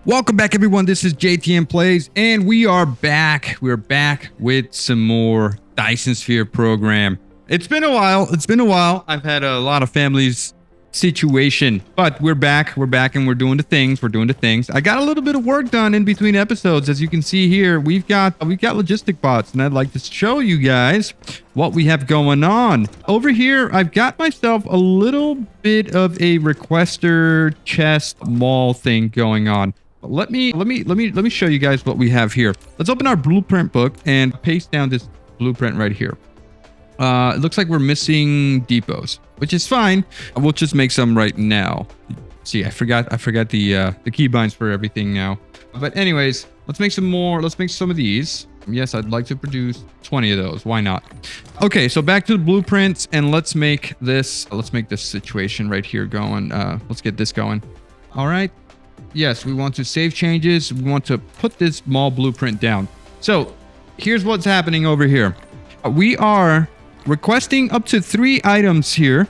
Welcome back, everyone. This is JTM Plays, and we are back. We're back with some more Dyson Sphere program. It's been a while. I've had a lot of families situation, but we're back. We're back, and we're doing the things. I got a little bit of work done in between episodes, as you can see here. We've got logistic bots, and I'd like to show you guys what we have going on over here. I've got myself a little bit of a requester chest mall thing going on. Let me show you guys what we have here. Let's open our blueprint book and paste down this blueprint right here. It looks like we're missing depots, which is fine. We'll just make some right now. See, I forgot the keybinds for everything now. But anyways, let's make some more. Let's make some of these. Yes, I'd like to produce 20 of those. Why not? Okay, so back to the blueprints, and let's make this situation right here going. Let's get this going. All right. Yes, we want to save changes. We want to put this mall blueprint down. So here's what's happening over here. We are requesting up to 3 items here.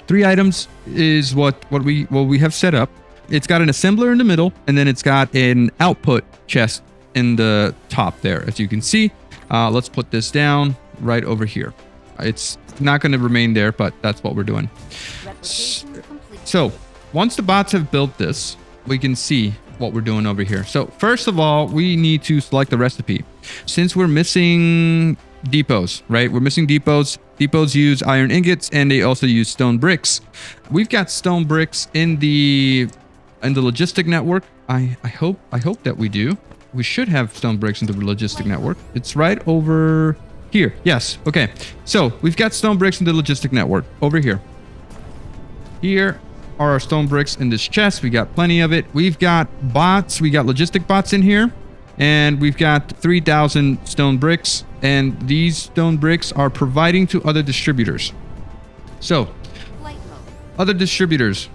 3 items is what we have set up. It's got an assembler in the middle, and then it's got an output chest in the top there, as you can see. Let's put this down right over here. It's not going to remain there, but that's what we're doing. So once the bots have built this, we can see what we're doing over here. So first of all, we need to select the recipe. Since we're missing depots, right? We're missing depots. Depots use iron ingots, and they also use stone bricks. We've got stone bricks in the logistic network. I hope that we do. We should have stone bricks in the logistic network. It's right over here. Yes. Okay. So we've got stone bricks in the logistic network over here. Here are our stone bricks in this chest. We got plenty of it. We've got bots. We got logistic bots in here, and we've got 3,000 stone bricks, and these stone bricks are providing to other distributors. So other distributors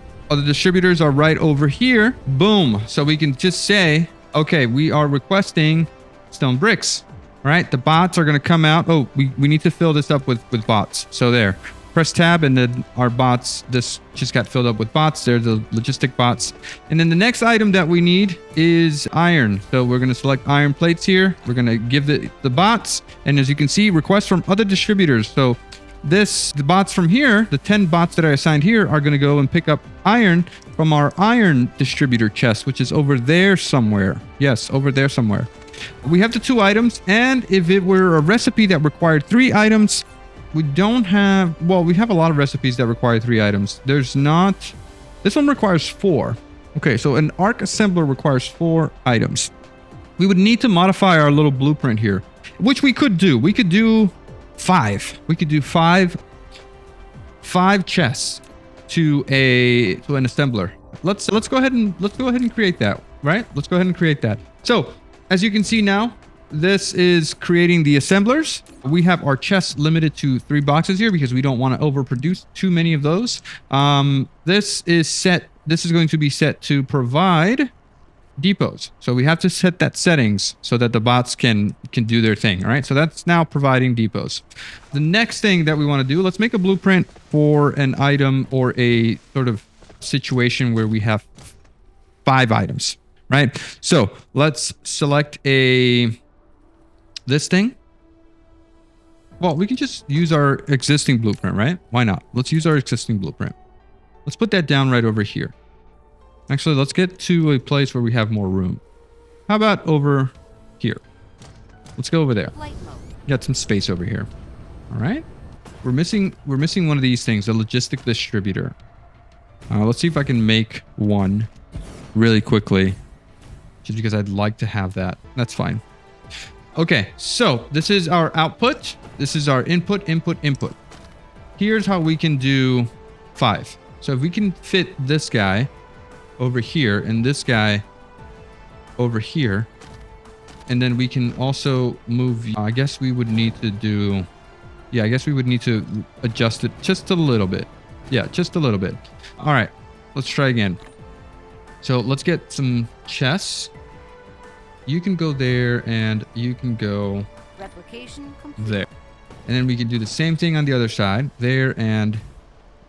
are right over here. Boom. So we can just say, okay, we are requesting stone bricks. All right, the bots are going to come out. Oh, we need to fill this up with bots. So there. Press tab, and then our bots, this just got filled up with bots. They're the logistic bots. And then the next item that we need is iron. So we're going to select iron plates here. We're going to give the bots. And as you can see, requests from other distributors. So the bots from here, the 10 bots that I assigned here, are going to go and pick up iron from our iron distributor chest, which is over there somewhere. Yes, over there somewhere. We have the 2 items. And if it were a recipe that required 3 items, we don't have, well, we have a lot of recipes that require 3 items. There's not, this one requires 4. Okay, so an arc assembler requires 4 items. We would need to modify our little blueprint here, which we could do. We could do 5. We could do 5 chests to an assembler. Let's go ahead and create that, right? Let's go ahead and create that. So as you can see now, this is creating the assemblers. We have our chests limited to 3 boxes here because we don't want to overproduce too many of those. This is going to be set to provide depots. So we have to set that settings so that the bots can do their thing. All right. So that's now providing depots. The next thing that we want to do, let's make a blueprint for an item or a sort of situation where we have 5 items, right? So let's select this thing. Well, we can just use our existing blueprint, right? Why not? Let's use our existing blueprint. Let's put that down right over here. Actually, let's get to a place where we have more room. How about over here? Let's go over there. Got some space over here. All right. We're missing one of these things, a logistic distributor. Let's see if I can make one really quickly, just because I'd like to have that. That's fine. Okay, so this is our output. This is our input. Here's how we can do 5. So if we can fit this guy over here and this guy over here, and then we can also move, I guess we would need to do, yeah, I guess we would need to adjust it just a little bit. Yeah, just a little bit. All right, let's try again. So let's get some chests. You can go there, and you can go Replication complete. there. And then we can do the same thing on the other side. There and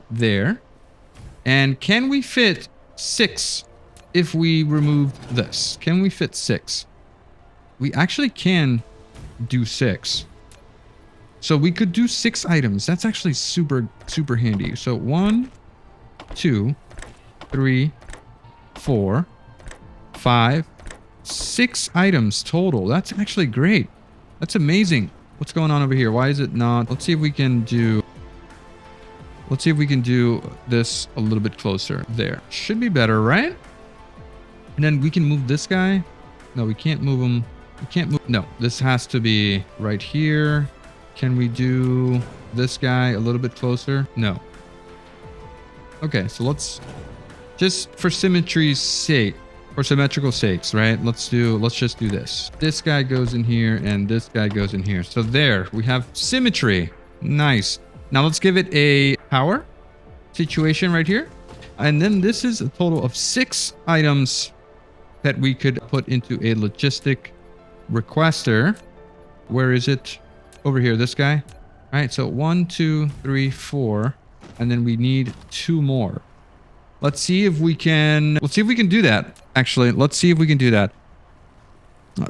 there. And can we fit 6 if we removed this? Can we fit 6? We actually can do 6. So we could do 6 items. That's actually super, super handy. So 1, 2, 3, 4, 5, 6 items total. That's actually great. That's amazing. What's going on over here? Why is it not? Let's see if we can do... Let's see if we can do this a little bit closer. There. Should be better, right? And then we can move this guy. No, we can't move him. We can't move... No, this has to be right here. Can we do this guy a little bit closer? No. Okay, so let's... Just for symmetry's sake, for symmetrical sakes, right? Let's just do this. This guy goes in here and this guy goes in here. So there, we have symmetry. Nice. Now let's give it a power situation right here. And then this is a total of 6 items that we could put into a logistic requester. Where is it? Over here, this guy. All right, so 1, 2, 3, 4. And then we need 2 more. Let's see if we can do that. Actually, let's see if we can do that.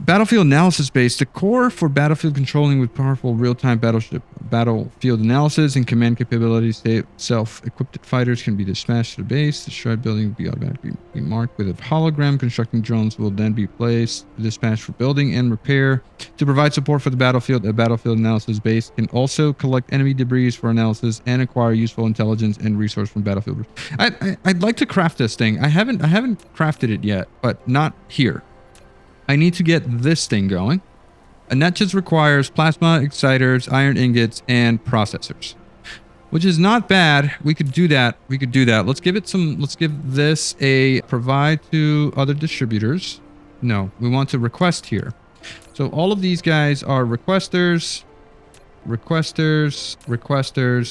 Battlefield analysis base. The core for battlefield controlling with powerful real-time battlefield analysis and command capabilities. Self-equipped fighters can be dispatched to the base. Destroyed building will be automatically marked with a hologram. Constructing drones will then be placed, dispatched for building and repair. To provide support for the battlefield, a battlefield analysis base can also collect enemy debris for analysis and acquire useful intelligence and resource from battlefield. I'd like to craft this thing. I haven't crafted it yet, but not here. I need to get this thing going, and that just requires plasma exciters, iron ingots, and processors, which is not bad. We could do that. Let's give this a provide to other distributors. No, we want to request here. So all of these guys are requesters,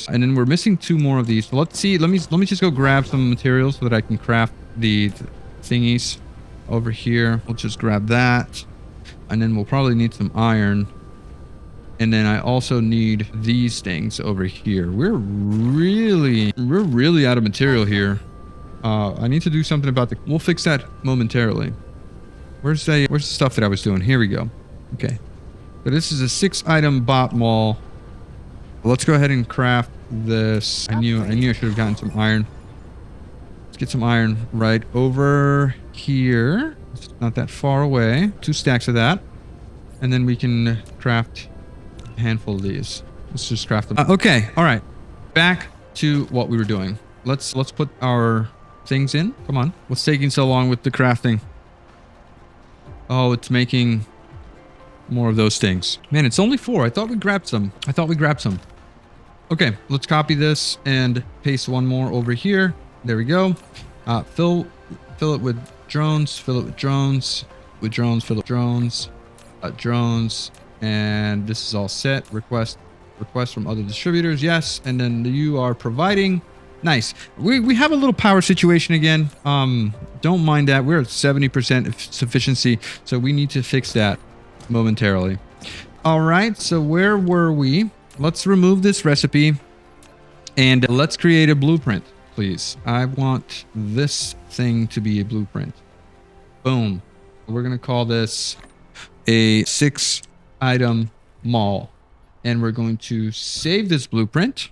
and then we're missing 2 more of these. So let's see. Let me just go grab some materials so that I can craft the thingies. Over here, we'll just grab that, and then we'll probably need some iron, and then I also need these things over here. We're really out of material here. I need to do something about we'll fix that momentarily. Where's the stuff that I was doing? Here we go. Okay, so this is a 6 item bot mall. Let's go ahead and craft this. I knew I should have gotten some iron. Let's get some iron right over here. It's not that far away. 2 stacks of that, and then we can craft a handful of these. Let's just craft them. Okay, all right, back to what we were doing. Let's put our things in. Come on, what's taking so long with the crafting? Oh, it's making more of those things. Man, it's only 4. I thought we grabbed some. Okay, let's copy this and paste 1 more over here. There we go. Fill it with drones, fill it with drones, fill it with drones, and this is all set. Request from other distributors, yes, and then you are providing. Nice. We have a little power situation again. Don't mind that. We're at 70% sufficiency, so we need to fix that momentarily. All right, so where were we? Let's remove this recipe and let's create a blueprint. Please. I want this thing to be a blueprint. Boom. We're going to call this a 6 item mall. And we're going to save this blueprint.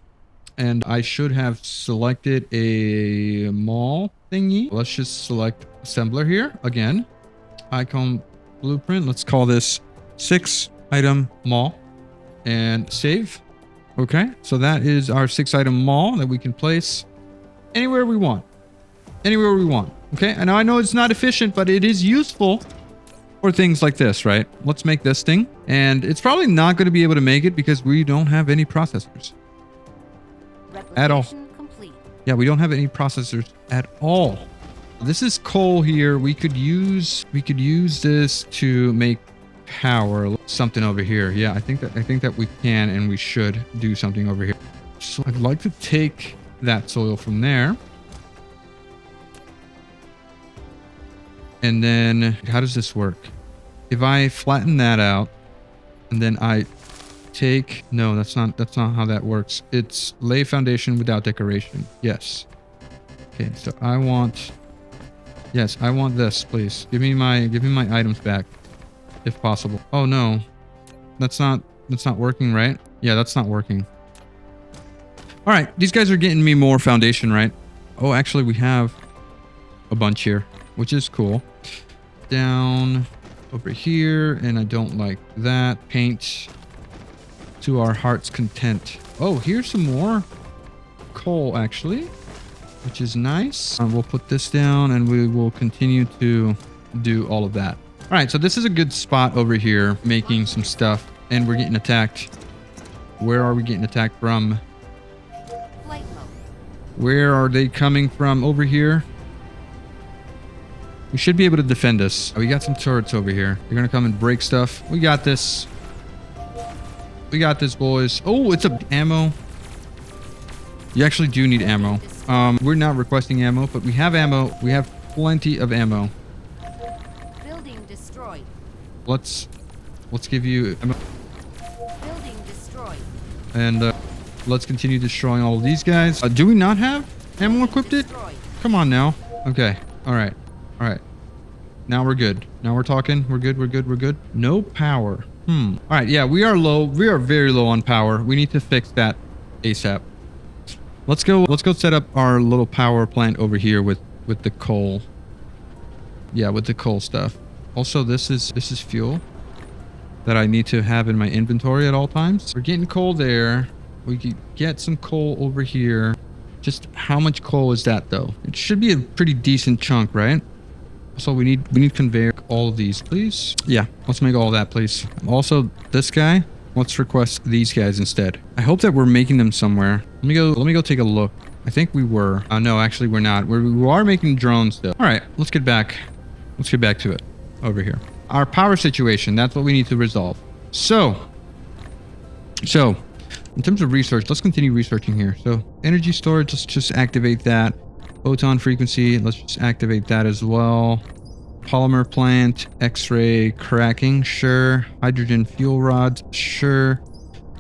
And I should have selected a mall thingy. Let's just select assembler here again. Icon blueprint. Let's call this 6 item mall and save. Okay. So that is our 6 item mall that we can place anywhere we want. Okay, and I know it's not efficient, but it is useful for things like this, right? Let's make this thing, and it's probably not going to be able to make it because we don't have any processors at all. Complete. Yeah, we don't have any processors at all. This is coal here. We could use this to make power. Something over here. Yeah, I think that we can and we should do something over here. So I'd like to take that soil from there. And then how does this work? If I flatten that out and then I take, no, that's not how that works. It's lay foundation without decoration. Yes. Okay, so I want Yes, I want this, please. Give me my items back, if possible. Oh no, that's not working, right? Yeah, that's not working. All right, these guys are getting me more foundation, right? Oh, actually, we have a bunch here, which is cool. Down over here, and I don't like that. Paint to our heart's content. Oh, here's some more coal, actually, which is nice. We'll put this down, and we will continue to do all of that. All right, so this is a good spot over here, making some stuff, and we're getting attacked. Where are we getting attacked from? Where are they coming from? Over here? We should be able to defend us. We got some turrets over here. They're gonna come and break stuff. We got this. We got this, boys. Oh, it's a ammo. You actually do need ammo. We're not requesting ammo, but we have ammo. We have plenty of ammo. Building destroyed. Let's give you ammo. Building destroyed. And let's continue destroying all of these guys. Do we not have ammo equipped it? Come on now. Okay. All right. All right. Now we're good. Now we're talking. We're good. We're good. We're good. No power. All right. Yeah, we are low. We are very low on power. We need to fix that ASAP. Let's go. Let's go set up our little power plant over here with the coal. Yeah, with the coal stuff. Also, this is fuel that I need to have in my inventory at all times. We're getting coal there. We could get some coal over here. Just how much coal is that though? It should be a pretty decent chunk, right? So we need conveyor all of these, please. Yeah, let's make all of that, please. Also, this guy, let's request these guys instead. I hope that we're making them somewhere. Let me go take a look. I think we were. No, actually we're not. We are making drones still. All right, let's get back. Let's get back to it over here. Our power situation, that's what we need to resolve. So in terms of research, let's continue researching here. So energy storage, let's just activate that. Photon frequency, let's just activate that as well. Polymer plant, X-ray cracking, sure. Hydrogen fuel rods, sure.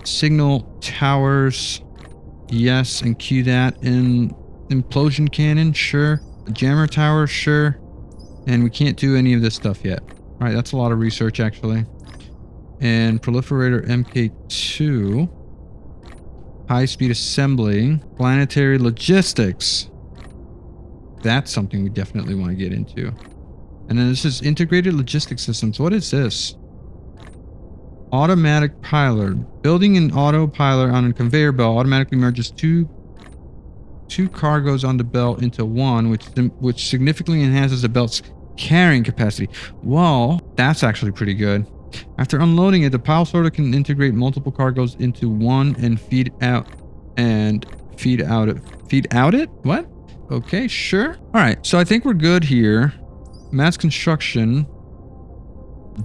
Signal towers, yes, and cue that. In implosion cannon, sure. Jammer tower, sure. And we can't do any of this stuff yet. All right, that's a lot of research actually. And proliferator MK2, high-speed assembly, planetary logistics. That's something we definitely want to get into. And then this is integrated logistics systems. What is this? Automatic piler. Building an autopiler on a conveyor belt automatically merges two cargoes on the belt into one, which significantly enhances the belt's carrying capacity. Well, that's actually pretty good. After unloading it, the pile sorter can integrate multiple cargoes into one and feed out it. What? Okay, sure. All right, so I think we're good here. Mass construction.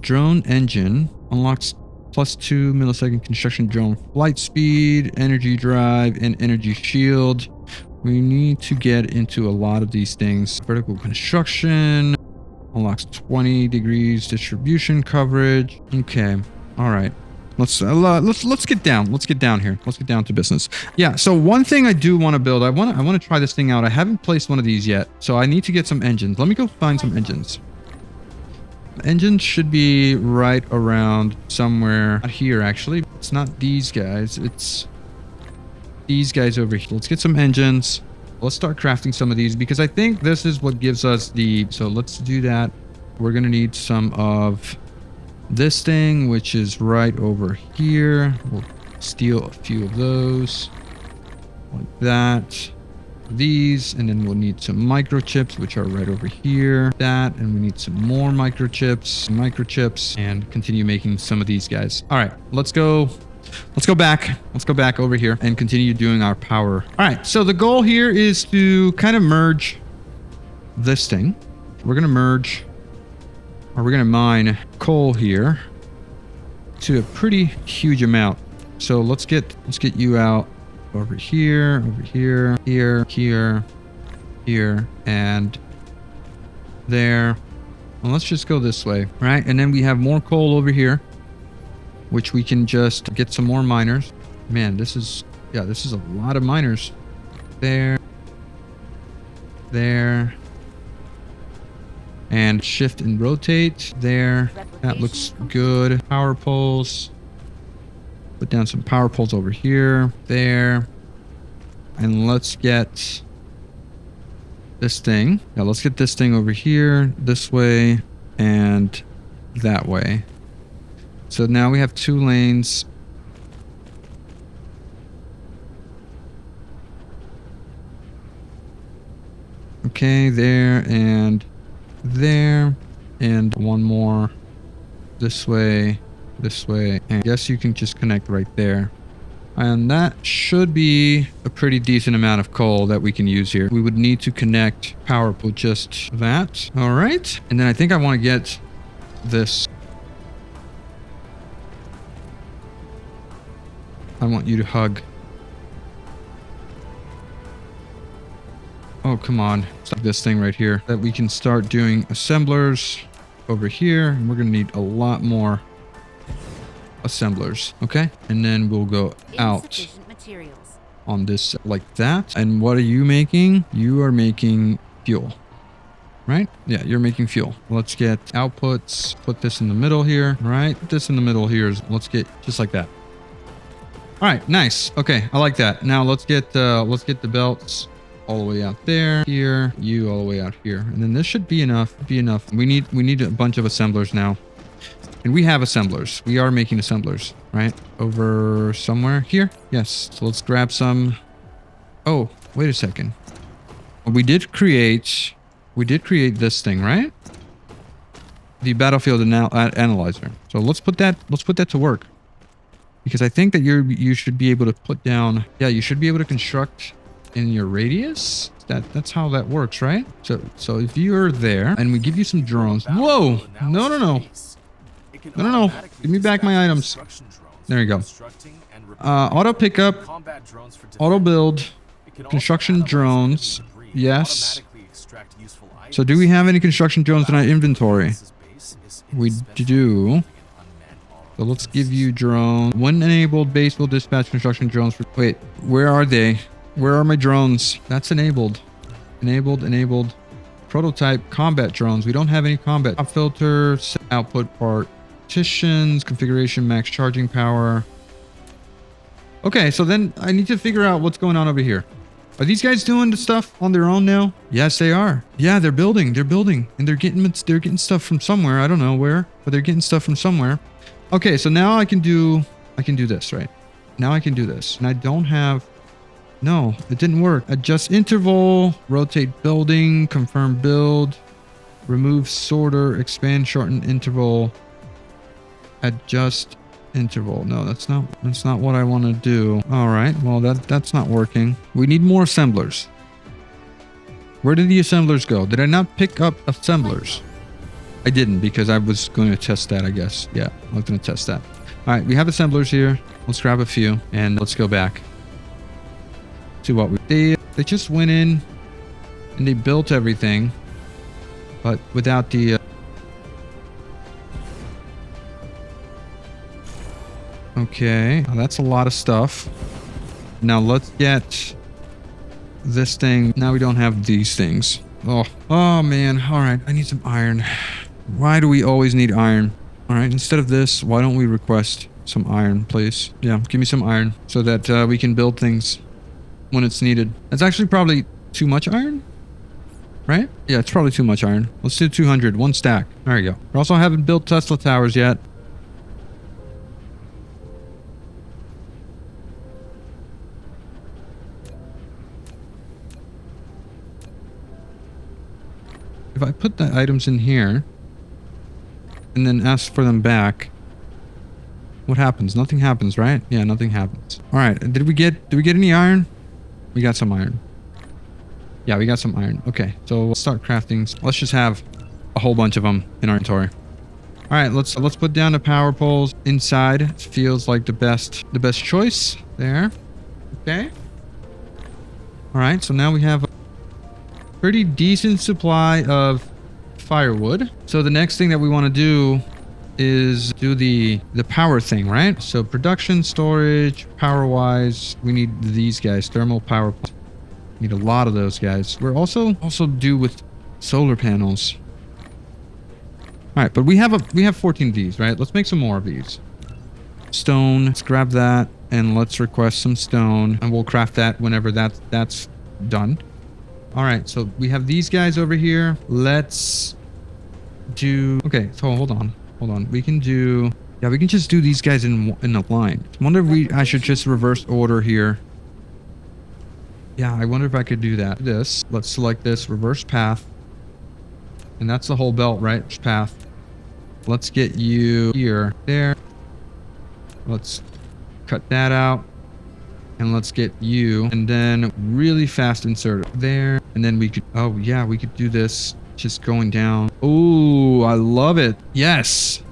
Drone engine unlocks +2 millisecond construction drone flight speed, energy drive, and energy shield. We need to get into a lot of these things. Vertical construction unlocks 20 degrees distribution coverage. Okay, all right. Let's get down. Let's get down here. Let's get down to business. Yeah. So one thing I do want to build, I want to try this thing out. I haven't placed one of these yet, so I need to get some engines. Let me go find some engines. Engines should be right around somewhere here. Actually, it's not these guys. It's these guys over here. Let's get some engines. Let's start crafting some of these because I think this is what gives us the. So let's do that. We're gonna need some of this thing, which is right over here. We'll steal a few of those like that, these, and then we'll need some microchips, which are right over here, that, and we need some more microchips, and continue making some of these guys. All right, let's go back over here and continue doing our power. All right, so the goal here is to kind of merge this thing. We're gonna merge, or we're gonna mine coal here to a pretty huge amount. So let's get you out over here, here, and there. Well, let's just go this way, right? And then we have more coal over here, which we can just get some more miners. Man, this is a lot of miners. There, And shift and rotate there. That looks good. Power poles. Put down some power poles over here, there. And let's get this thing. Yeah, let's get this thing over here, this way, and that way. So now we have 2 lanes. Okay, there, and one more this way, and I guess you can just connect right there. And that should be a pretty decent amount of coal that we can use here. We would need to connect power pole, just that. All right. And then I think I want to get this. I want you to hug. Oh, come on. Stop this thing right here. That we can start doing assemblers over here. And we're going to need a lot more assemblers. Okay. And then we'll go out on this like that. And what are you making? You are making fuel, right? Yeah, you're making fuel. Let's get outputs. Put this in the middle here, right? Put this in the middle here. Let's get just like that. All right, nice. Okay, I like that. Now let's get the belts all the way out there, here, you all the way out here, and then this should be enough. We need a bunch of assemblers now, and we have assemblers. We are making assemblers, right? Over somewhere here. Yes. So let's grab some. Oh, wait a second. We did create this thing, right? The battlefield analyzer. So let's put that to work. Because I think that you should be able to put down, yeah, you should be able to construct in your radius. That's how that works, right? So if you're there and we give you some drones. Whoa! No. Give me back my items. There you go. Auto pickup, auto build, construction drones. Yes. So do we have any construction drones in our inventory? We do. So let's give you drone. When enabled, base will dispatch construction drones. Wait, where are they? Where are my drones? That's enabled. Enabled. Prototype combat drones. We don't have any combat. Top filter, output partitions, configuration, max charging power. Okay, so then I need to figure out what's going on over here. Are these guys doing the stuff on their own now? Yes, they are. Yeah, they're building, and they're getting stuff from somewhere. I don't know where, but they're getting stuff from somewhere. Okay, so now I can do this, right? Now I can do this. And I don't have... No, it didn't work. Adjust interval, rotate building, confirm build, remove sorter, expand shorten interval, adjust interval. No, that's not what I want to do. All right, well, that's not working. We need more assemblers. Where did the assemblers go? Did I not pick up assemblers? I didn't, because I was going to test that, I guess. Yeah, I was going to test that. All right, we have assemblers here. Let's grab a few and let's go back to what they just went in and they built everything, but without the okay, now that's a lot of stuff. Now let's get this thing. Now we don't have these things. Oh man. All right, I need some iron. Why do we always need iron? All right, instead of this, why don't we request some iron, please? Yeah, give me some iron so that we can build things when it's needed. That's actually probably too much iron, right? Yeah, it's probably too much iron. Let's do 200, one stack. There you go. We also haven't built Tesla towers yet. If I put the items in here and then ask for them back, what happens? Nothing happens, right? Yeah, nothing happens. All right. Did we get any iron? We got some iron. Yeah, we got some iron. Okay, so we'll start crafting. Let's just have a whole bunch of them in our inventory. All right, let's put down the power poles inside. It feels like the best choice there. Okay. All right, so now we have a pretty decent supply of firewood. So the next thing that we want to do is do the power thing, right? So production, storage, power wise, we need these guys, thermal power. Need a lot of those guys. We're also due with solar panels. All right, but we have 14 of these, right? Let's make some more of these. Stone. Let's grab that and let's request some stone, and we'll craft that whenever that's done. All right, so we have these guys over here. Let's do. Okay, so hold on. We can do. Yeah, we can just do these guys in a line. I wonder if I should just reverse order here. Yeah, I wonder if I could do that. Let's select this reverse path. And that's the whole belt, right? Path. Let's get you here, there. Let's cut that out. And let's get you. And then really fast insert it there. And then we could, oh yeah, we could do this just going down. Oh, I love it. Yes.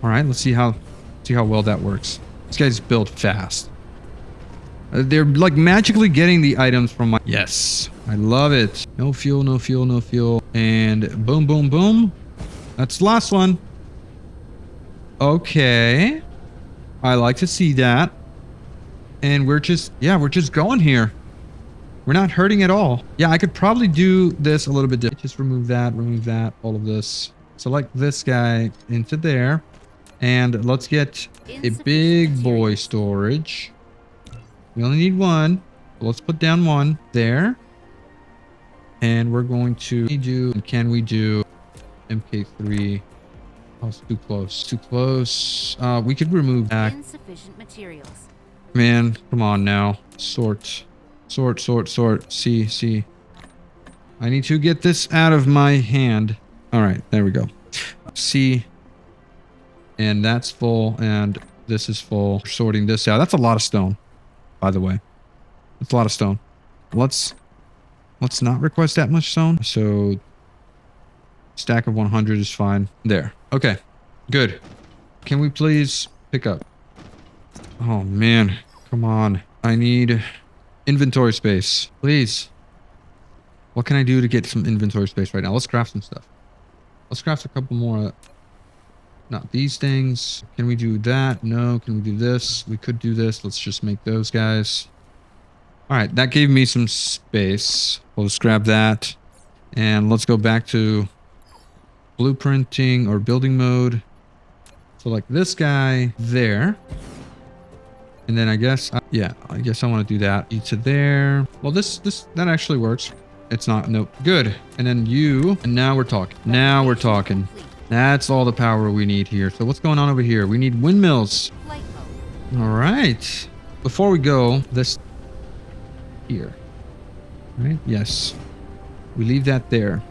All right, let's see how well that works. These guys build fast. They're like magically getting the items from my... Yes, I love it. No fuel, no fuel, no fuel. And boom, boom, boom. That's the last one. Okay. I like to see that. And we're just going here. We're not hurting at all. Yeah, I could probably do this a little bit different. Just remove that, all of this. Select this guy into there. And let's get a big boy storage. We only need one. Let's put down one there. And we're going to do, can we do MK3? Oh, it's too close. Too close. We could remove that. Insufficient materials. Man, come on now. Sort. See. I need to get this out of my hand. All right, there we go. C. And that's full, and this is full. We're sorting this out. That's a lot of stone, by the way. That's a lot of stone. Let's not request that much stone. So stack of 100 is fine. There. Okay. Good. Can we please pick up? Oh man. Come on. I need inventory space. Please. What can I do to get some inventory space right now? Let's craft some stuff. Let's craft a couple more. Not these things. Can we do that? No. Can we do this? We could do this. Let's just make those guys. All right. That gave me some space. We'll just grab that. And let's go back to blueprinting or building mode. So like this guy there. And then I guess, I guess I want to do that. To there. Well, that actually works. It's not. Nope. Good. And then you. And now we're talking. Now we're talking. That's all the power we need here. So what's going on over here? We need windmills. All right. Before we go, this here. Right? Yes. We leave that there.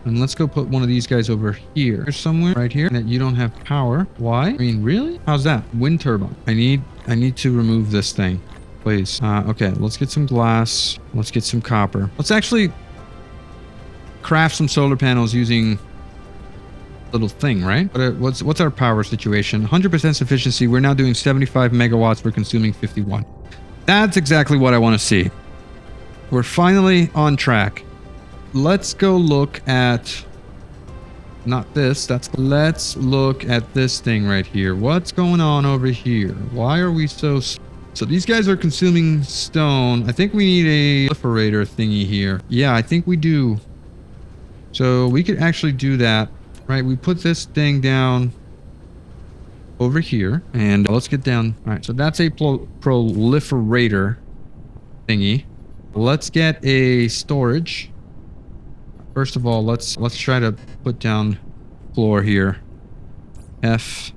And let's go put one of these guys over here somewhere right here that you don't have power. Why? I mean, really? How's that? Wind turbine. I need to remove this thing, please. Okay, let's get some glass. Let's get some copper. Let's actually craft some solar panels using little thing, right? But what's our power situation? 100% sufficiency. We're now doing 75 megawatts. We're consuming 51. That's exactly what I want to see. We're finally on track. Let's go look at not this. Let's look at this thing right here. What's going on over here? Why are we so these guys are consuming stone. I think we need a proliferator thingy here. Yeah, I think we do. So we could actually do that. Right, we put this thing down over here, and let's get down. All right, so that's a proliferator thingy. Let's get a storage. First of all, let's try to put down floor here. F,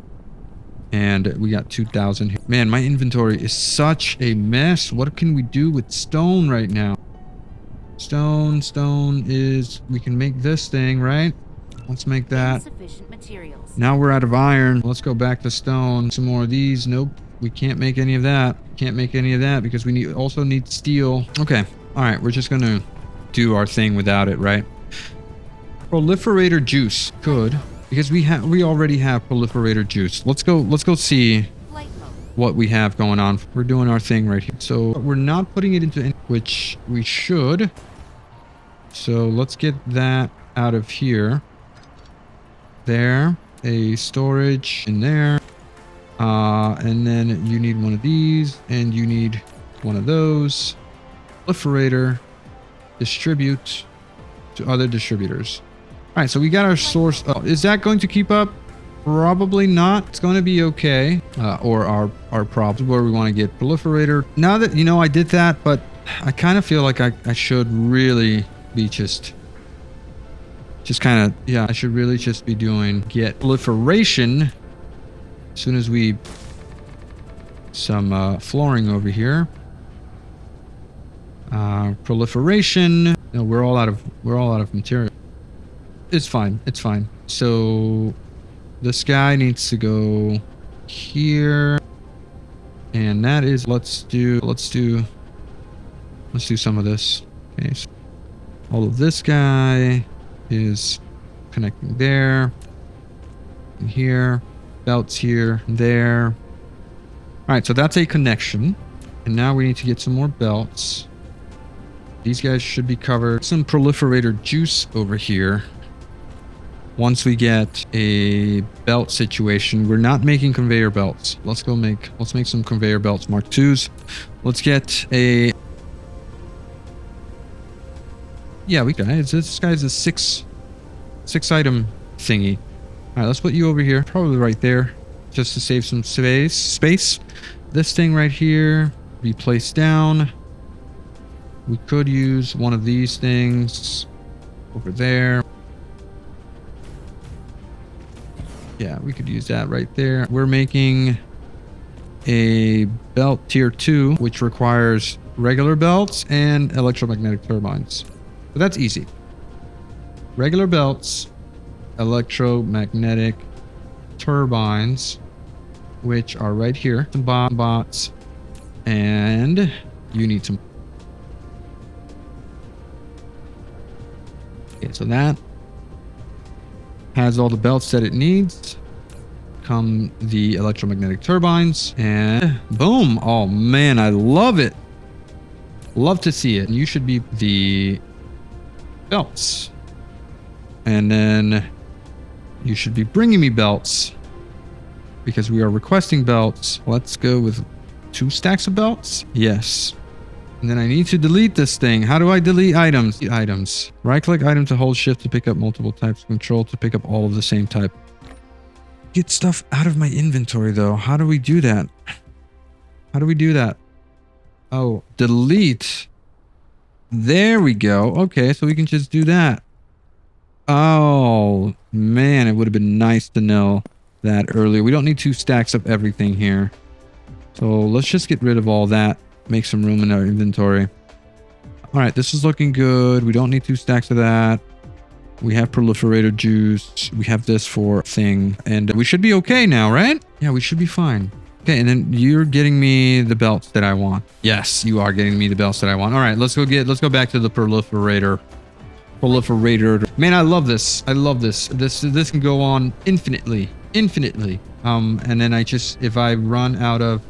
and we got 2,000 here. Man, my inventory is such a mess. What can we do with stone right now? Stone is. We can make this thing, right? Let's make that. Now we're out of iron. Let's go back to stone. Some more of these. Nope. We can't make any of that. Can't make any of that because we also need steel. Okay. All right. We're just going to do our thing without it, right? Proliferator juice. Good. Because we already have proliferator juice. Let's go see what we have going on. We're doing our thing right here. So we're not putting it into any, which we should. So let's get that out of here. There, a storage in there, and then you need one of these, and you need one of those. Proliferator, distribute to other distributors. All right, so we got our source. Oh, is that going to keep up? Probably not. It's going to be okay. Or our problems where we want to get proliferator. Now that, you know, I did that, but I kind of feel like I should really be just kind of, yeah, I should really just be doing get proliferation as soon as we some flooring over here. Proliferation. No, we're all out of material. It's fine. It's fine. So this guy needs to go here, and that is let's do some of this. Okay, so all of this guy is connecting there and here, belts here and there. All right, so that's a connection, and now we need to get some more belts. These guys should be covered. Some proliferator juice over here. Once we get a belt situation, we're not making conveyor belts. Let's make some conveyor belts, Mark IIs. Let's get a, yeah, we got, this guy's a six item thingy. All right, let's put you over here, probably right there, just to save some space. This thing right here be placed down. We could use one of these things over there. Yeah, we could use that right there. We're making a belt tier 2, which requires regular belts and electromagnetic turbines. But that's easy. Regular belts, electromagnetic turbines, which are right here. Some bots, and you need some. Okay, so that has all the belts that it needs. Come the electromagnetic turbines, and boom. Oh man, I love it. Love to see it. You should be the belts, and then you should be bringing me belts because we are requesting belts. Let's go with 2 stacks of belts. Yes. And then I need to delete this thing. How do I delete items? Items. Right-click item to hold shift to pick up multiple types. Control to pick up all of the same type. Get stuff out of my inventory, though. How do we do that? How do we do that? Oh, delete. There we go. Okay, so we can just do that. Oh, man. It would have been nice to know that earlier. We don't need 2 stacks of everything here. So let's just get rid of all that. Make some room in our inventory. All right, this is looking good. We don't need 2 stacks of that. We have proliferator juice. We have this for thing, and we should be okay now, right? Yeah, we should be fine. Okay, and then you're getting me the belts that I want. Yes, you are getting me the belts that I want. All right, let's go back to the proliferator. Man, I love this. I love this. This can go on infinitely. And then if I run out of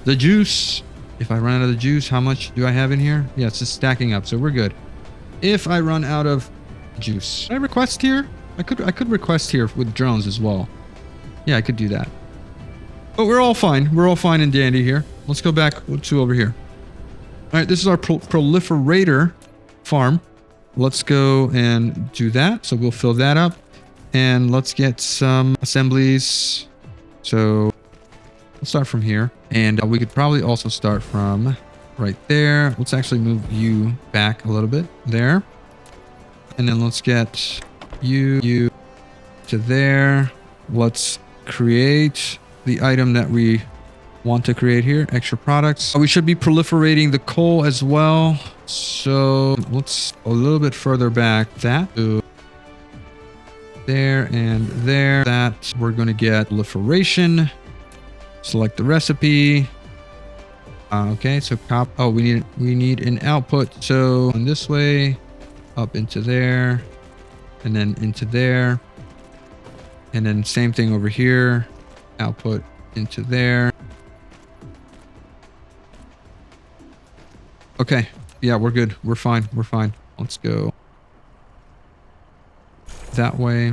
the juice. If I run out of the juice, how much do I have in here? Yeah, it's just stacking up, so we're good. If I run out of juice, can I request here? I could request here with drones as well. Yeah, I could do that. But we're all fine. We're all fine and dandy here. Let's go back to over here. All right, this is our proliferator farm. Let's go and do that. So we'll fill that up. And let's get some assemblies. So we'll start from here. And we could probably also start from right there. Let's actually move you back a little bit there. And then let's get you to there. Let's create the item that we want to create here. Extra products. We should be proliferating the coal as well. So let's a little bit further back. That there and there. That we're going to get proliferation. Select the recipe. Okay, so we need an output. So in this way, up into there, and then into there, and then same thing over here. Output into there. Okay, yeah, we're good. We're fine. We're fine. Let's go that way.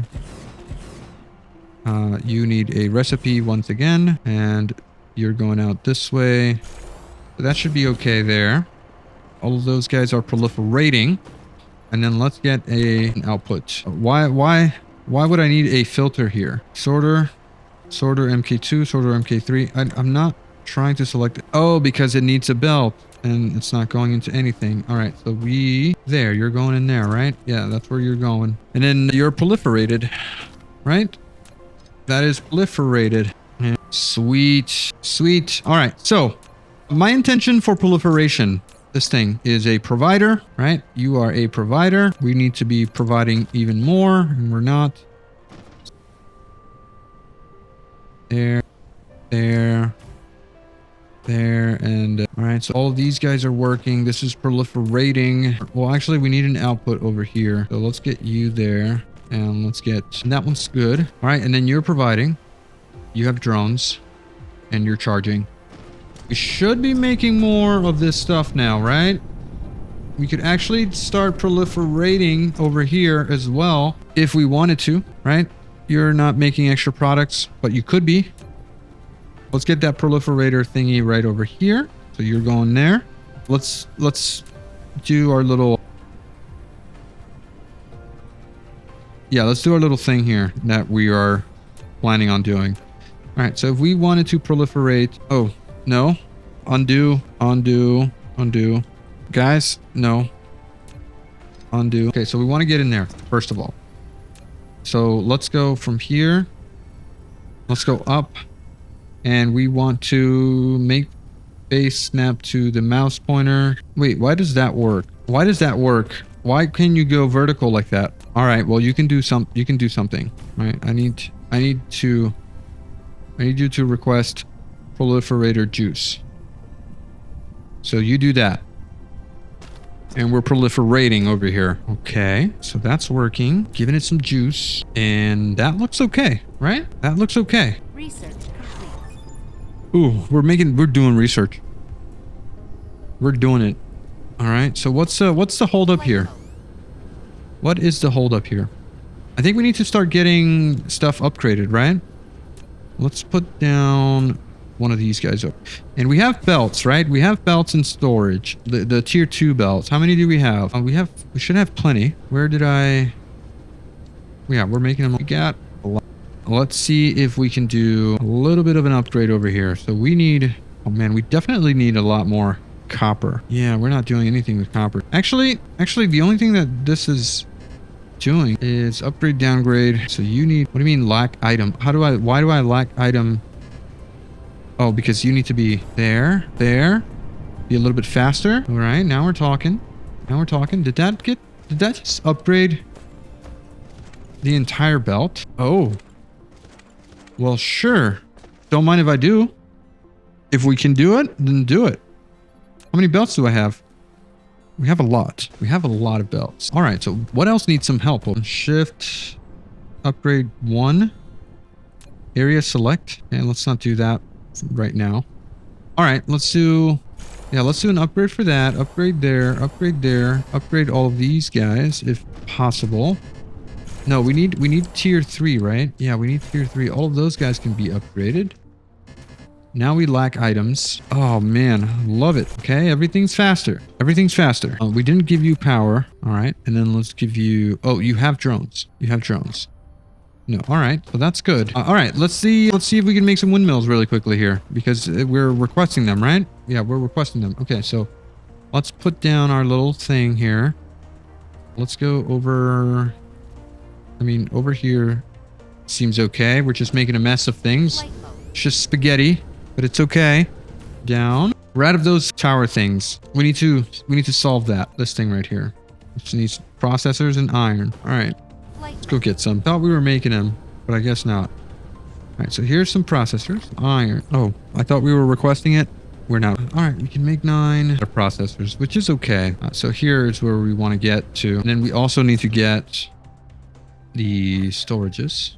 You need a recipe once again, and you're going out this way. So that should be okay there. All of those guys are proliferating. And then let's get an output. Why would I need a filter here? Sorter. Sorter MK2, sorter MK3. I'm not trying to select it. Oh, because it needs a belt and it's not going into anything. All right, so there, you're going in there, right? Yeah, that's where you're going. And then you're proliferated, right? That is proliferated. Yeah. Sweet, sweet. All right, so my intention for proliferation, this thing is a provider, right? You are a provider. We need to be providing even more, and we're not. There, and all right, so all these guys are working. This is proliferating. Well, actually, we need an output over here. So let's get you there, and let's get that one's good. All right, and then you're providing. You have drones, and you're charging. We should be making more of this stuff now, right? We could actually start proliferating over here as well if we wanted to, right? You're not making extra products, but you could be. Let's get that proliferator thingy right over here. So you're going there. Let's do our little... Yeah, let's do our little thing here that we are planning on doing. All right, so if we wanted to proliferate... Oh, no. Undo. Guys, no. Undo. Okay, so we want to get in there, first of all. So let's go from here. Let's go up. And we want to make base snap to the mouse pointer. Wait, why does that work? Why does that work? Why can you go vertical like that? All right, well, you can do something. All right, I need you to request proliferator juice. So you do that. And we're proliferating over here. Okay, so that's working. Giving it some juice. And that looks okay, right? That looks okay. Research complete. Ooh, we're doing research. We're doing it. All right, so what's the hold up here? What is the hold up here? I think we need to start getting stuff upgraded, right? Let's put down one of these guys up. And we have belts, right? We have belts in storage. The tier 2 belts. How many do we have? We should have plenty. Where did I... Yeah, we're making them. We got a lot. Let's see if we can do a little bit of an upgrade over here. So we need... Oh man, we definitely need a lot more copper. Yeah, we're not doing anything with copper. Actually, the only thing that this is doing is upgrade, downgrade. So you need... What do you mean lack item? Why do I lack item? Oh, because you need to be there. Be a little bit faster. All right, now we're talking. Did that just upgrade the entire belt? Oh. Well, sure. Don't mind if I do. If we can do it, then do it. How many belts do I have? We have a lot. We have a lot of belts. All right, so what else needs some help? Shift, upgrade 1. Area select. And let's not do that right now. All right, let's do an upgrade for that. Upgrade there, upgrade all of these guys if possible. No, we need tier 3, right? Yeah, we need tier 3. All of those guys can be upgraded. Now we lack items. Oh man, love it. Okay, everything's faster. We didn't give you power. All right, and then let's give you... Oh, you have drones. No, all right, so that's good. All right, let's see if we can make some windmills really quickly here because we're requesting them, right? Yeah, we're requesting them. Okay, so let's put down our little thing here. Let's go over... I mean, over here seems okay. We're just making a mess of things. It's just spaghetti, but it's okay. Down. We're out of those tower things. We need to solve that. This thing right here. Which needs processors and iron. All right. Let's go get some. Thought we were making them, but I guess not. All right, so here's some processors. Iron. Oh, I thought we were requesting it. We're not. All right, we can make 9 processors, which is okay. So here's where we want to get to. And then we also need to get the storages.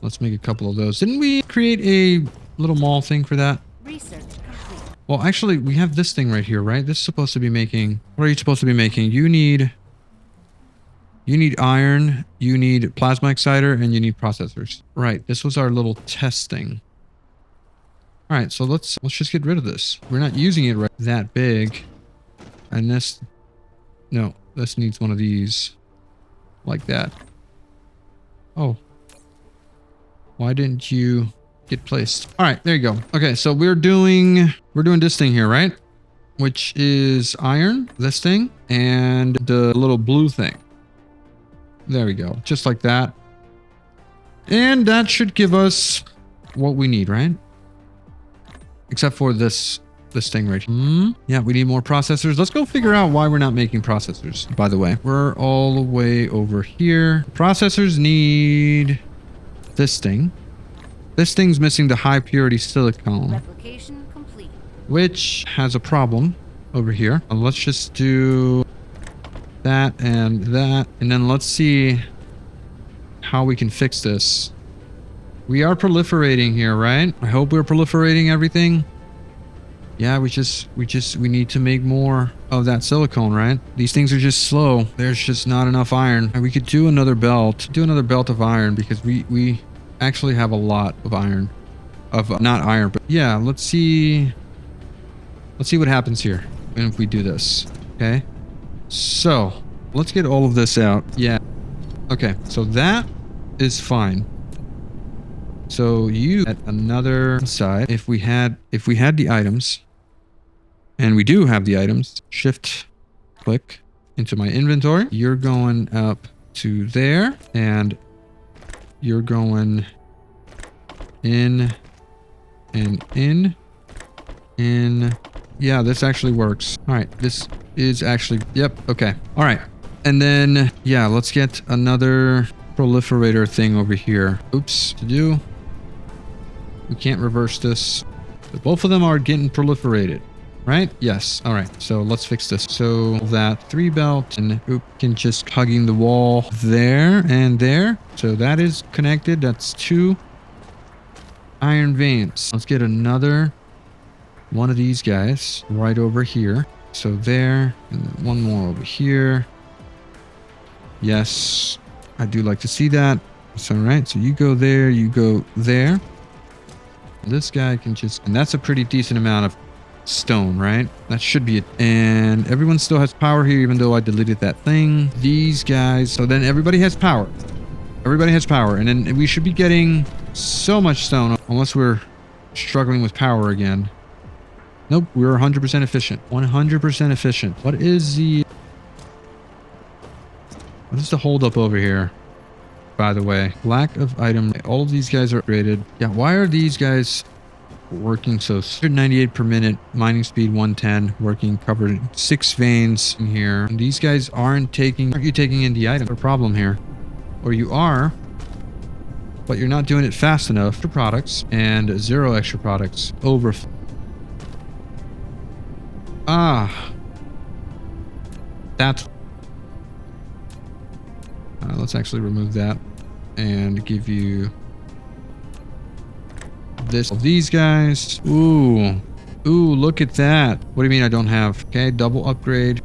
Let's make a couple of those. Didn't we create a little mall thing for that? Research complete. Well, actually, we have this thing right here, right? This is supposed to be making... What are you supposed to be making? You need iron, you need plasma exciter, and you need processors. Right, this was our little test thing. All right, so let's just get rid of this. We're not using it right that big. And this... No, this needs one of these. Like that. Oh. Why didn't you get placed? All right, there you go. Okay, so we're doing this thing here, right? Which is iron, this thing, and the little blue thing. There we go, just like that. And that should give us what we need, right? Except for this thing right here. Yeah, we need more processors. Let's go figure out why we're not making processors, by the way. We're all the way over here. Processors need this thing. This thing's missing the high purity silicone, Replication complete. which has a problem over here. Let's just do that and that. And then let's see how we can fix this. We are proliferating here, right? I hope we're proliferating everything. Yeah, we need to make more of that silicone, right? These things are just slow. There's just not enough iron. We could do another belt. Do another belt of iron because we actually have a lot of iron. Not iron, but yeah, let's see what happens here if we do this. Okay. So, let's get all of this out. Yeah. Okay, so that is fine. So you at another side, if we had the items, and we do have the items, shift click into my inventory. You're going up to there, and you're going in and in. Yeah, this actually works. All right, this is actually, yep, okay. All right, and then, yeah, let's get another proliferator thing over here. Oops, to do. We can't reverse this. But both of them are getting proliferated, right? Yes. All right. So let's fix this. So that 3 belt and can just hugging the wall there and there. So that is connected. That's 2 iron veins. Let's get another one of these guys right over here. So there, and then one more over here. Yes, I do like to see that. So, right. So you go there, you go there. This guy can just, and that's a pretty decent amount of stone, right? That should be it. And everyone still has power here, even though I deleted that thing. These guys, so then everybody has power. Everybody has power. And then we should be getting so much stone, unless we're struggling with power again. Nope, we're 100% efficient. 100% efficient. What is the holdup over here? By the way, lack of item. All of these guys are upgraded. Yeah, why are these guys working so 198 per minute, mining speed 110, working covered 6 veins in here. And these guys aren't you taking in the item? There's a problem here. Or you are, but you're not doing it fast enough. For products and 0 extra products. Over. That's let's actually remove that and give you this. These guys. Ooh, look at that. What do you mean I don't have? Okay, double upgrade.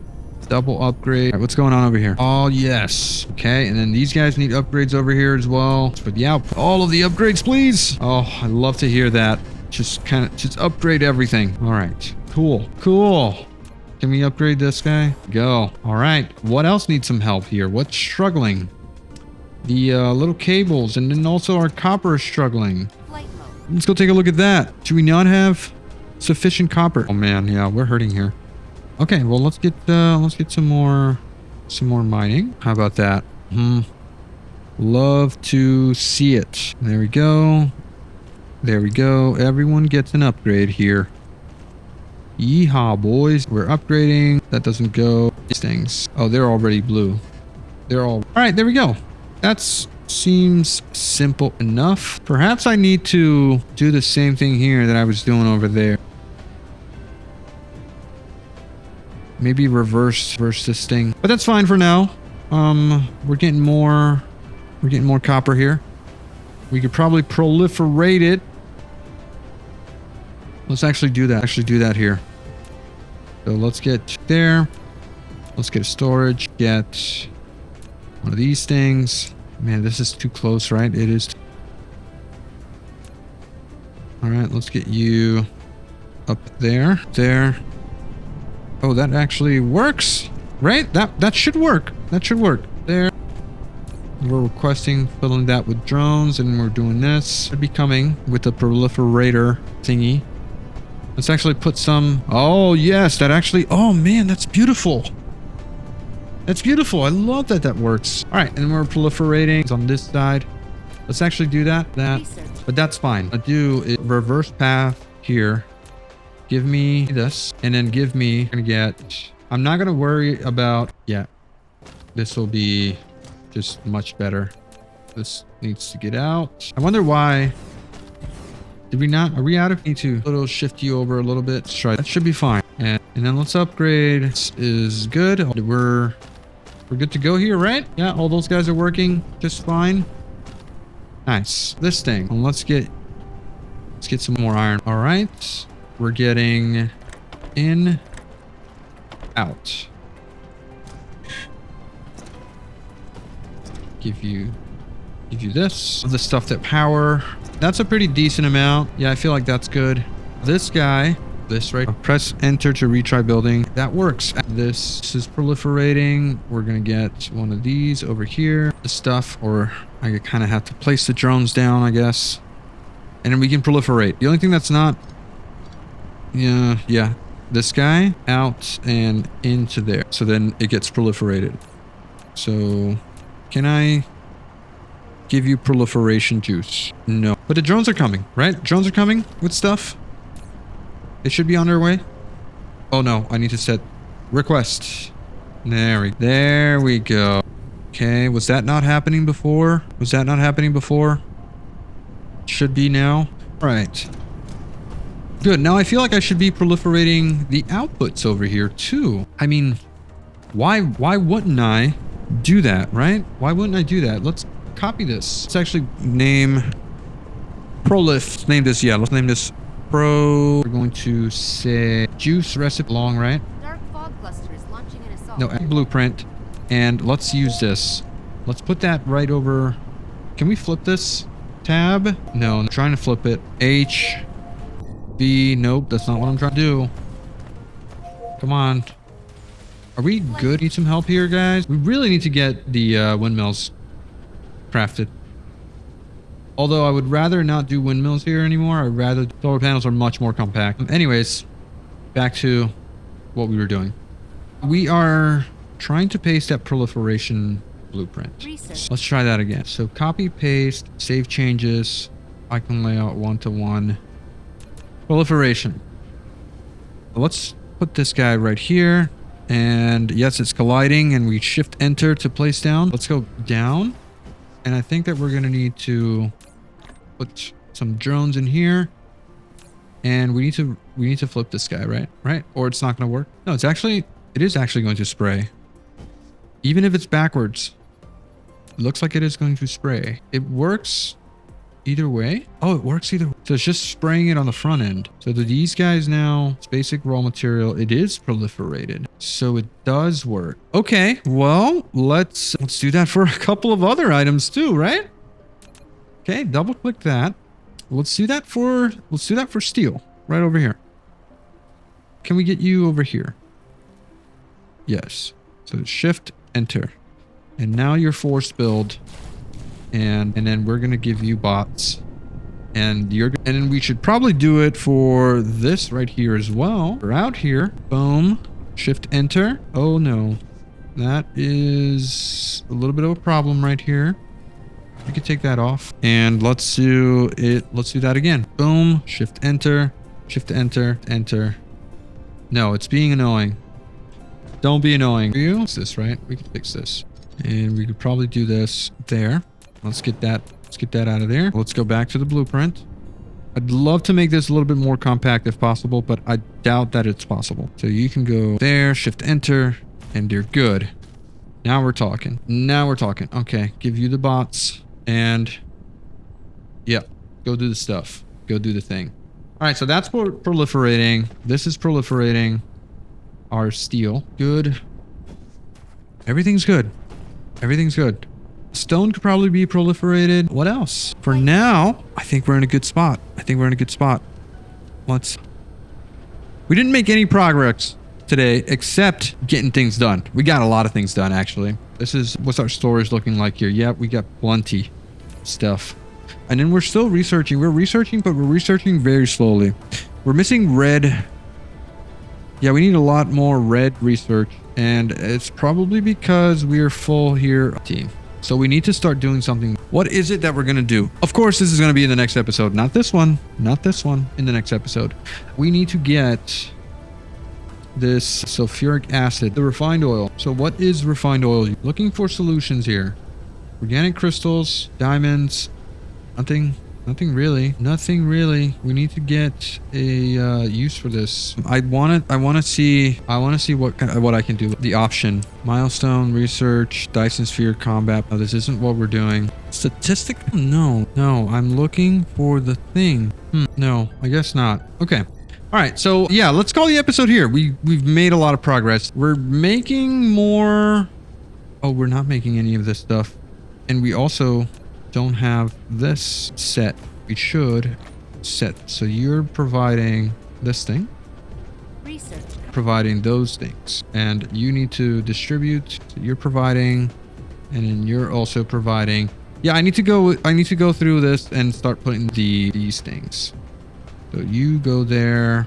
Double upgrade. All right, what's going on over here? Oh, yes. Okay, and then these guys need upgrades over here as well. For the output. All of the upgrades, please. Oh, I love to hear that. Just upgrade everything. All right, cool. Can we upgrade this guy? Go. All right. What else needs some help here? What's struggling? The little cables, and then also our copper is struggling. Flight mode. Let's go take a look at that. Do we not have sufficient copper? Oh man, yeah, we're hurting here. Okay, well let's get some more mining. How about that? Love to see it. There we go. There we go. Everyone gets an upgrade here. Yeehaw, boys. We're upgrading. That doesn't go. These things. Oh, they're already blue. They're all right. There we go. That seems simple enough. Perhaps I need to do the same thing here that I was doing over there. Maybe reverse this thing. But that's fine for now. We're getting more copper here. We could probably proliferate it. Let's actually do that here. So let's get there. Let's get a storage. Get one of these things. Man, this is too close, right? It is. All right, let's get you up there. There. Oh, that actually works, right? That should work. That should work. There. we're requesting filling that with drones, and we're doing this. Should be coming with the proliferator thingy. Let's actually put some. Oh yes, that actually. Oh man, that's beautiful. That's beautiful. I love that that works. All right, and we're proliferating. It's on this side. Let's actually do that. But that's fine. I do it reverse path here. Give me this, and then give me. I'm gonna get. I'm not gonna worry about. Yeah, this will be just much better. This needs to get out. I wonder why. Did we not? Are we out of? Need to little shift you over a little bit. Let's try. That should be fine. And then let's upgrade. This is good. We're good to go here, right? Yeah, all those guys are working just fine. Nice. This thing. And let's get some more iron. All right. We're getting in, out. Give you this. The stuff that power. That's a pretty decent amount. Yeah, I feel like that's good. This guy, this right. Press enter to retry building. That works. This is proliferating. We're gonna get one of these over here. The stuff, or I kind of have to place the drones down, I guess. And then we can proliferate. The only thing that's not, yeah, this guy out and into there. So then it gets proliferated. So can I give you proliferation juice? No. But the drones are coming, right? Drones are coming with stuff. They should be on their way. Oh no, I need to set request. There we go. Okay, was that not happening before? Was that not happening before? Should be now. All right. Good. Now I feel like I should be proliferating the outputs over here too. I mean, why wouldn't I do that, right? Why wouldn't I do that? Let's copy this. Let's actually name prolif. Name this. Yeah, let's name this pro. We're going to say juice recipe long, right? Dark fog cluster is launching an assault. No, blueprint. And let's use this. Let's put that right over. Can we flip this? Tab? No, I'm trying to flip it. H. B. Nope, that's not what I'm trying to do. Come on. Are we good? Need some help here, guys? We really need to get the windmills crafted. Although I would rather not do windmills here anymore. I'd rather solar panels are much more compact. Anyways, back to what we were doing. We are trying to paste that proliferation blueprint. Let's try that again. So copy, paste, save changes, icon layout 1-to-1. Proliferation. Let's put this guy right here. And yes, it's colliding, and we shift enter to place down. Let's go down. And I think that we're going to need to put some drones in here. And we need to flip this guy, right? Right? Or it's not going to work. No, it is actually going to spray. Even if it's backwards. It looks like it is going to spray. It works either way. Oh, it works either way. So it's just spraying it on the front end. So these guys now, it's basic raw material. It is proliferated. So it does work. Okay, well, let's do that for a couple of other items too, right? Okay, double click that. Let's do that for steel right over here. Can we get you over here? Yes. So shift enter. And now you're force build. And then we're going to give you bots. And then we should probably do it for this right here as well. We're out here. Boom. Shift enter. Oh no. That is a little bit of a problem right here. We could take that off. And let's do it. Let's do that again. Boom. Shift enter. Shift enter. Enter. No, it's being annoying. Don't be annoying. Fix this, right? We can fix this. And we could probably do this there. Let's get that out of there. Let's go back to the blueprint. I'd love to make this a little bit more compact if possible, but I doubt that it's possible. So you can go there, shift enter, and you're good. Now we're talking. Okay, give you the bots, and yeah, go do the stuff. Go do the thing. All right, so that's proliferating. This is proliferating our steel. Good. Everything's good. Everything's good. Stone could probably be proliferated. What else? For now, I think we're in a good spot. We didn't make any progress today except getting things done. We got a lot of things done, actually. This is what's our storage looking like here. Yeah, we got plenty stuff. And then we're still researching. We're researching, but we're researching very slowly. We're missing red. Yeah, we need a lot more red research. And it's probably because we're full here. Team. So we need to start doing something. What is it that we're going to do? Of course, this is going to be in the next episode. Not this one. Not this one. In the next episode. We need to get this sulfuric acid, the refined oil. So what is refined oil? Looking for solutions here. Organic crystals, diamonds, nothing really. Nothing really. We need to get a use for this. I want to see what I can do. The option, milestone, research, Dyson sphere, combat. No, this isn't what we're doing. Statistic? No, I'm looking for the thing. No, I guess not. Okay. All right, so yeah, let's call the episode here. We've made a lot of progress. We're making more. Oh, we're not making any of this stuff, and we also don't have this set. We should set. So you're providing this thing, Research. providing those things, and you need to distribute. So you're providing, and then you're also providing. Yeah, I need to go through this and start putting these things. So you go there,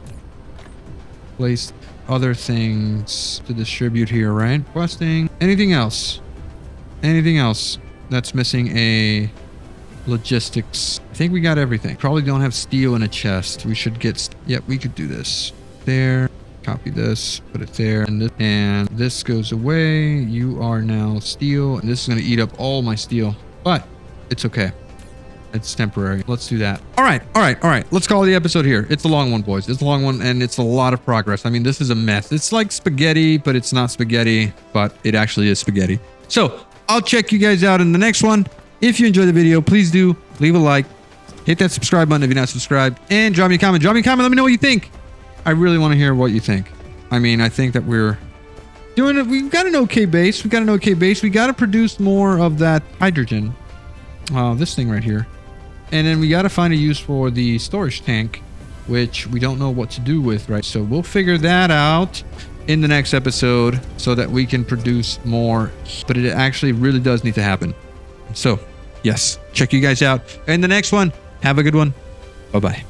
place other things to distribute here, right? Requesting. Anything else? Anything else that's missing a logistics? I think we got everything. Probably don't have steel in a chest. We should get, yep, we could do this. There, copy this, put it there, and this goes away. You are now steel, and this is going to eat up all my steel, but it's okay. It's temporary. Let's do that. All right. Let's call the episode here. It's a long one, boys. It's a long one, and it's a lot of progress. I mean, this is a mess. It's like spaghetti, but it's not spaghetti, but it actually is spaghetti. So I'll check you guys out in the next one. If you enjoyed the video, please do leave a like, hit that subscribe button if you're not subscribed, and drop me a comment. Let me know what you think. I really want to hear what you think. I mean, I think that we're doing it. We've got an okay base. We got to produce more of that hydrogen. This thing right here. And then we got to find a use for the storage tank, which we don't know what to do with, right? So we'll figure that out in the next episode so that we can produce more. But it actually really does need to happen. So, yes, check you guys out in the next one. Have a good one. Bye-bye.